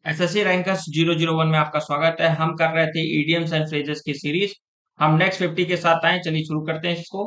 SSC rankers 001 में आपका स्वागत है। हम कर रहे थे इडियम्स एंड फ्रेजेस की सीरीज। हम नेक्स्ट 50 के साथ आए। चलिए शुरू करते हैं इसको।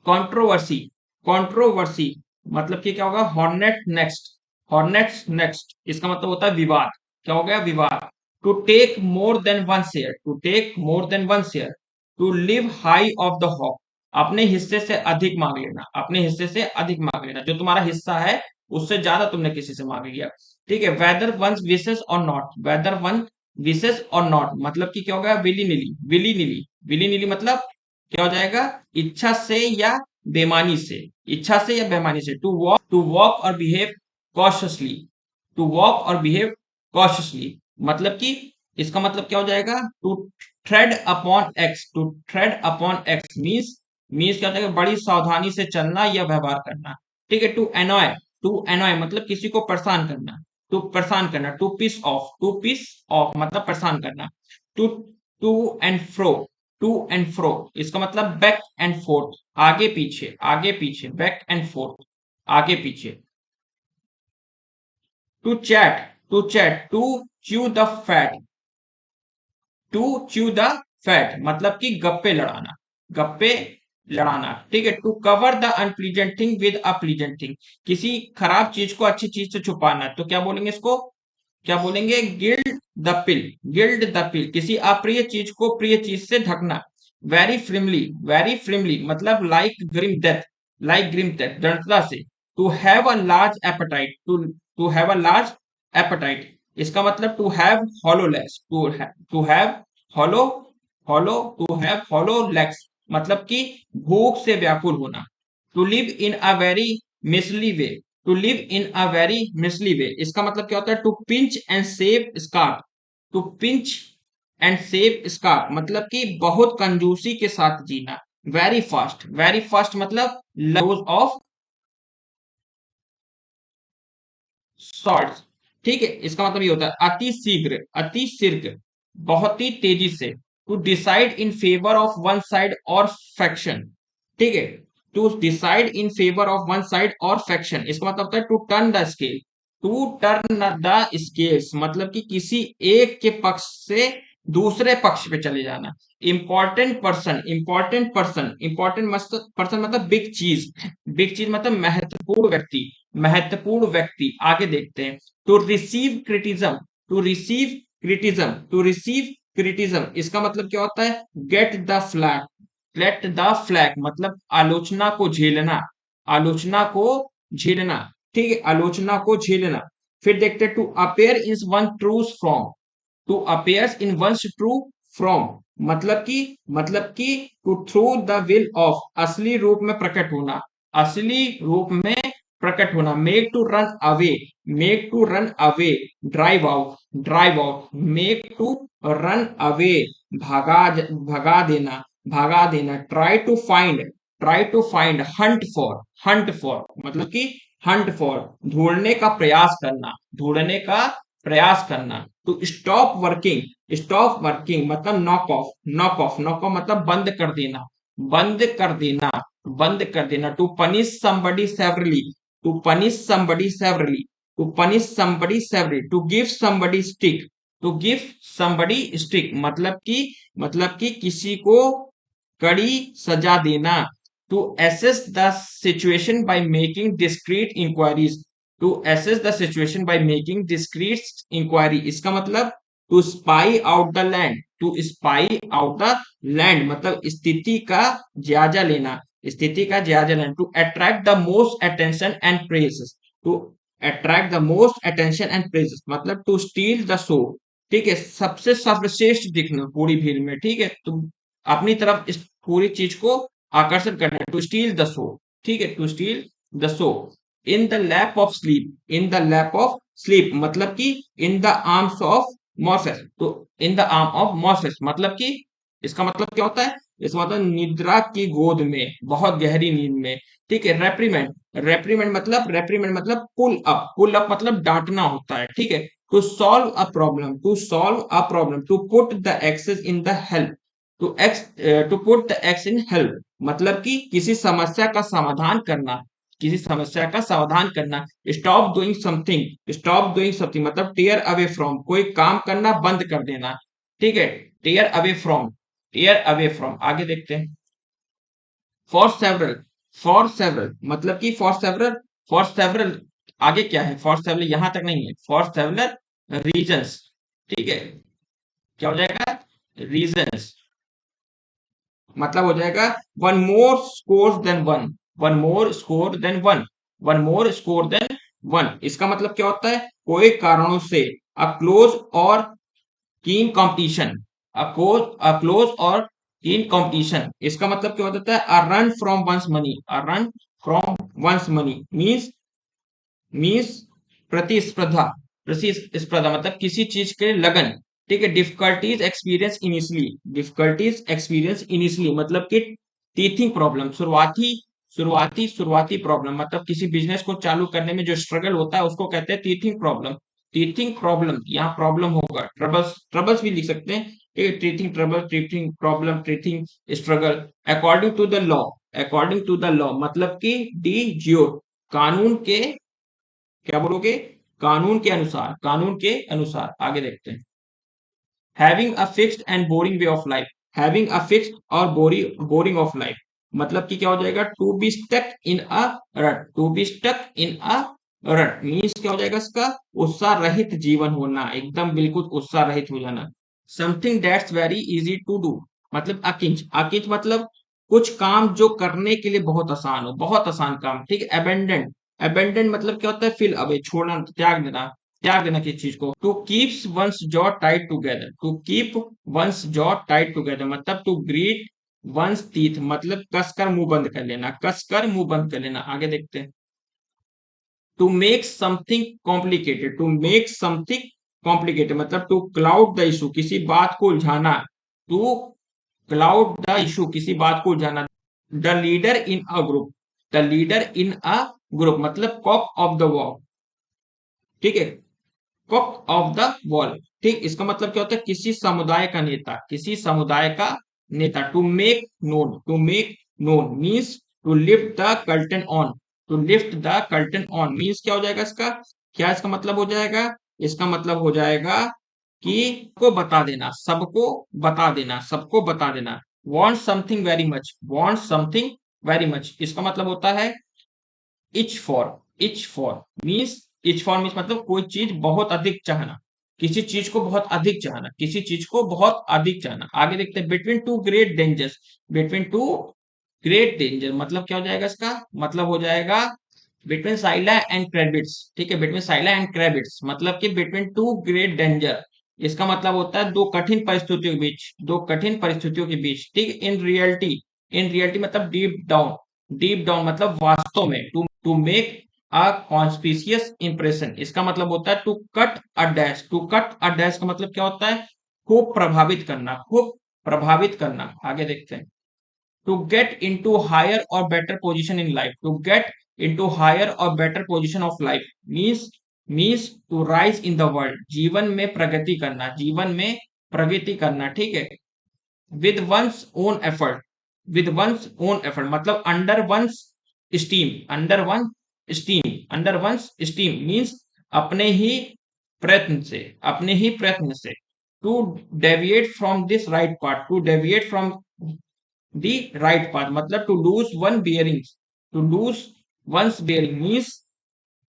कंट्रोवर्सी। कंट्रोवर्सी मतलब कि क्या होगा? Hornet next. हॉर्नेट्स नेक्स्ट इसका मतलब होता है विवाद। क्या हो गया? विवाद। To take more than one share. To take more than one share. To live high off the hog. अपने हिस्से से अधिक मांग लेना। अपने हिस्से से अधिक मांग लेना। जो तुम्हारा हिस्सा है उससे ज्यादा तुमने किसी से मांग लिया। ठीक है। वेदर वन विशेस और नॉट। वेदर वन विशेस और नॉट मतलब कि क्या हो गया? विली निली। विली निली। विली निली मतलब क्या हो जाएगा? इच्छा से या बेमानी से। इच्छा से या बेमानी से। To walk or behave cautiously. To walk or behave cautiously मतलब कि इसका मतलब क्या हो जाएगा? To trade upon X. To trade upon X means क्या हो जाएगा? बड़ी सावधानी से चलना या व्यवहार करना। ठीक है। To annoy. टू एनॉय मतलब किसी को परेशान करना। टू परेशान करना। To piss off. To piss off मतलब परेशान करना। To to and fro. To and fro इसका मतलब बैक एंड फोर्थ। आगे पीछे। आगे पीछे। Back and forth. आगे पीछे। To chat. To chat. To chew the fat. To chew the fat मतलब कि गप्पे लड़ाना। गप्पे लड़ाना। ठीक है। To cover the unpleasant thing with a pleasant thing. किसी खराब चीज को अच्छी चीज से छुपाना। तो क्या बोलेंगे इसको? क्या बोलेंगे? Guild the pill. Guild the पिल किसी अप्रिय चीज को प्रिय चीज से ढकना। वेरी फ्रिमली। वेरी फ्रिमली मतलब like grim death. Like grim death दृढ़ता से। To have a large appetite. To have a large appetite इसका मतलब to have hollow legs. To have hollow. Hollow to have hollow legs मतलब कि भूख से व्याकुल होना। To live in a very miserly way. To live in a very miserly way इसका मतलब क्या होता है? To pinch and save scrape. To pinch and save scarf मतलब कि बहुत कंजूसी के साथ जीना। Very fast. वेरी फास्ट मतलब लॉज ऑफ शॉर्ट्स। ठीक है। इसका मतलब ये होता है अति शीघ्र। अति शीघ्र बहुत ही तेजी से। To decide in favour of one side or faction. ठीक है। To decide in favour of one side or faction इसका मतलब होता है to turn the scale. To turn the scales मतलब कि किसी एक के पक्ष से दूसरे पक्ष पे चले जाना। Important person. Important person. Important person मतलब बिग चीज। बिग चीज मतलब महत्वपूर्ण व्यक्ति। महत्वपूर्ण व्यक्ति। आगे देखते हैं। To receive criticism. To receive criticism. To receive criticism इसका मतलब क्या होता है? Get the flag. Get the flag मतलब आलोचना को झेलना। आलोचना को झेलना। ठीक है। आलोचना को झेलना। फिर देखते हैं to appear in one true form. To appears in one's true form मतलब कि to throw the veil off असली रूप में प्रकट होना। असली रूप में प्रकट होना। Make to run away. Make to run away drive out. Drive out make to run away भगा भगा देना। भगा देना। Try to find. Try to find hunt for. Hunt for मतलब कि हंट फॉर ढूंढने का प्रयास करना। ढूंढने का प्रयास करना। To stop working. Stop working मतलब knock off. Knock off. Knock off मतलब बंद कर देना। बंद कर देना। बंद कर देना। To punish somebody severely. To punish somebody severely. To punish somebody severely. To give somebody stick. To give somebody stick मतलब कि किसी को कड़ी सजा देना। To assess the situation by making discreet inquiries. To assess the situation by making discreet inquiry इसका मतलब to spy out the land. To spy out the land मतलब स्थिति का जायजा लेना। स्थिति का जायजा लेना। To attract the most attention and praises. To attract the most attention and praises मतलब टू स्टील द शो। ठीक है। सबसे सर्वश्रेष्ठ दिखना पूरी भीड़ में। ठीक है। तो अपनी तरफ इस पूरी चीज को आकर्षण करना। To steal the show. ठीक है। To steal the show. In the lap of sleep. In the lap of sleep मतलब कि in the arms of Morpheus. तो in the arm of Morpheus मतलब कि इसका मतलब क्या होता है? इसका मतलब निद्रा की गोद में बहुत गहरी नींद में। ठीक है। रेप्रीमेंट। रेप्रीमेंट मतलब पुल अप। पुल अप मतलब डांटना होता है। ठीक है। To solve a problem. To solve a problem. To put the axe in the helve. To axe to put the axe in helve मतलब कि किसी समस्या का समाधान करना। किसी समस्या का समाधान करना। स्टॉप डूइंग समथिंग मतलब टेयर अवे फ्रॉम, कोई काम करना बंद कर देना। ठीक है, टेयर अवे फ्रॉम आगे देखते हैं। फॉर सेवरल मतलब कि फॉर सेवरल आगे क्या है, फॉर सेवरल यहां तक नहीं है, फॉर सेवरल रीजंस। ठीक है, क्या हो जाएगा, रीजंस मतलब हो जाएगा one more score than one, one more score than one, one more score than one. इसका मतलब क्या होता है, कोई कारणों से अ क्लोज और कीन कंपटीशन, अ क्लोज और कीन कंपटीशन। इसका मतलब क्या होता है, a run from one's money, a run from one's money means प्रतिस्पर्धा, प्रतिस्पर्धा मतलब किसी चीज के लगन। ठीक है, डिफिकल्टीज एक्सपीरियंस इनिशियली मतलब कि टीथिंग प्रॉब्लम, शुरुआती प्रॉब्लम मतलब किसी बिजनेस को चालू करने में जो स्ट्रगल होता है उसको कहते हैं टीथिंग प्रॉब्लम। टीथिंग प्रॉब्लम, यहाँ प्रॉब्लम होगा, ट्रबल्स, ट्रबल्स भी लिख सकते हैं। Teething trouble, teething problem, teething struggle. According to the law, according to the law मतलब कि डी जियो, कानून के, क्या बोलोगे, कानून के अनुसार, कानून के अनुसार। आगे देखते हैं। Having a fixed and boring way of life, having a fixed और बोरिंग ऑफ लाइफ मतलब कि क्या हो जाएगा, टू बी स्टक इन अ रट, टू बी स्टक इन अ रट मीन्स क्या हो जाएगा इसका, उत्साह रहित जीवन होना, एकदम बिल्कुल उत्साह रहित हो जाना। Something that's very easy to do मतलब अकिंच, अकिंच मतलब कुछ काम जो करने के लिए बहुत आसान हो, बहुत आसान काम। ठीक है, अबेंडेंट, अबेंडेंट मतलब क्या होता है, फिल अवे, छोड़ना, त्याग देना, त्याग देना किसी चीज को। To keeps one's jaw tight together, to keep one's jaw tight together मतलब टू ग्रीट वंस टीथ मतलब कसकर मुंह बंद कर लेना, कसकर मुंह बंद कर लेना। आगे देखते हैं। To make something complicated, to make something complicated मतलब टू क्लाउड द इशू, किसी बात को उलझाना, टू क्लाउड द इशू किसी बात को उलझाना। The leader in a group, the leader in a group मतलब कॉक ऑफ द वॉक। ठीक है, कॉक ऑफ द वॉल। ठीक, इसका मतलब क्या होता है, किसी समुदाय का नेता, किसी समुदाय का नेता। To make known, to make known means to lift the curtain on, to lift the curtain on means क्या हो जाएगा इसका, क्या इसका मतलब हो जाएगा, इसका मतलब हो जाएगा कि को बता देना, सबको बता देना, सबको बता देना। Want something very much, want something very much इसका मतलब होता है etch for, etch for means, etch for means मतलब कोई चीज बहुत अधिक चाहना, किसी चीज को बहुत अधिक चाहना, किसी चीज को बहुत अधिक चाहना। आगे देखते हैं। Between two great dangers, between two great danger मतलब क्या हो जाएगा इसका, मतलब हो जाएगा बिटवीन साइला एंड क्रेबिट्स। ठीक है, बिटवीन साइला एंड क्रेबिट्स मतलब कि बिटवीन टू ग्रेट डेंजर, इसका मतलब होता है दो कठिन परिस्थितियों के बीच, दो कठिन परिस्थितियों के बीच। ठीक, इन रियलिटी, इन रियलिटी मतलब डीप डाउन, डीप डाउन मतलब वास्तव में। To make a conspicuous impression इसका मतलब होता है to cut a dash, to cut a dash का मतलब क्या होता है, खूब प्रभावित करना, खूब प्रभावित करना। आगे देखते हैं। to get into higher or better position in life, to get into higher or better position of life means to rise in the world, जीवन में प्रगति करना, जीवन में प्रगति करना। ठीक है, with one's own effort, with one's own effort मतलब under one's esteem, under one's esteem means अपने ही प्रयत्न से, अपने ही प्रयत्न से। to deviate from this right path, to deviate from the right path मतलब to lose one bearing, to lose one's bearing means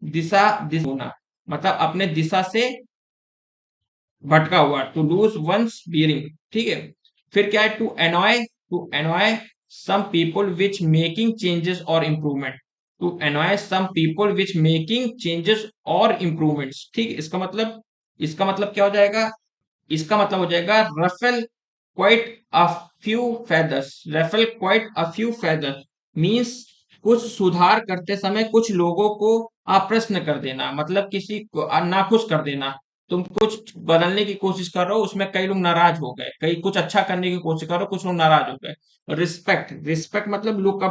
दिशा, दिशा होना मतलब अपने दिशा से भटका हुआ, टू लूज वंस बियरिंग। ठीक है, फिर क्या है, to annoy some people which making changes और improvement, to annoy some people which making changes और इम्प्रूवमेंट्स। ठीक, इसका मतलब क्या हो जाएगा, इसका मतलब हो जाएगा ruffle quite a few feathers, ruffle quite a few feathers means कुछ सुधार करते समय कुछ लोगों को अप्रश्न कर देना मतलब किसी को नाखुश कर देना। तुम कुछ बदलने की कोशिश कर रहे हो, उसमें कई लोग नाराज हो गए, कई कुछ अच्छा करने की कोशिश कर रहे हो, कुछ लोग नाराज हो गए। रिस्पेक्ट, रिस्पेक्ट मतलब लुक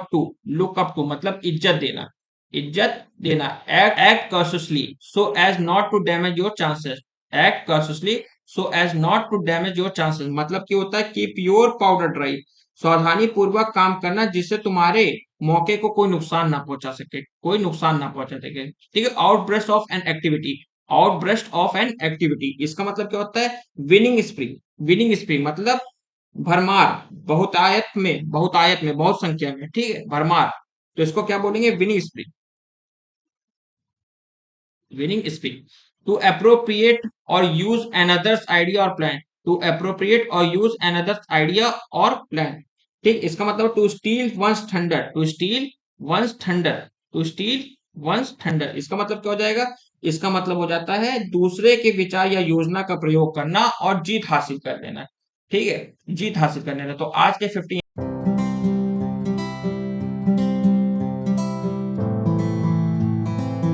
अप टू मतलब इज्जत देना, इज्जत देना। Act cautiously so as not to damage your chances, act cautiously so as not to damage your chances मतलब क्या होता है, कीप योर पाउडर ड्राई सावधानी पूर्वक काम करना जिससे तुम्हारे मौके को कोई नुकसान ना पहुंचा सके, कोई नुकसान ना पहुंचा सके। ठीक है, outburst of an activity, outburst of an activity इसका मतलब क्या होता है? Winning spring. विनिंग स्प्रिंग मतलब भरमार, बहुतायत में, बहुत संख्या में, ठीक है, भरमार। तो इसको क्या बोलेंगे? Winning spring. Winning spring. To appropriate और यूज अनदर्स आइडिया और प्लान, टू अप्रोप्रिएट और यूज अनदर्स आइडिया और प्लान। ठीक, इसका मतलब to steal one's thunder, to steal one's thunder, to steal one's thunder इसका मतलब क्या हो जाएगा? इसका मतलब हो जाता है दूसरे के विचार या योजना का प्रयोग करना और जीत हासिल कर लेना। ठीक है, जीत हासिल कर लेना। तो आज के 15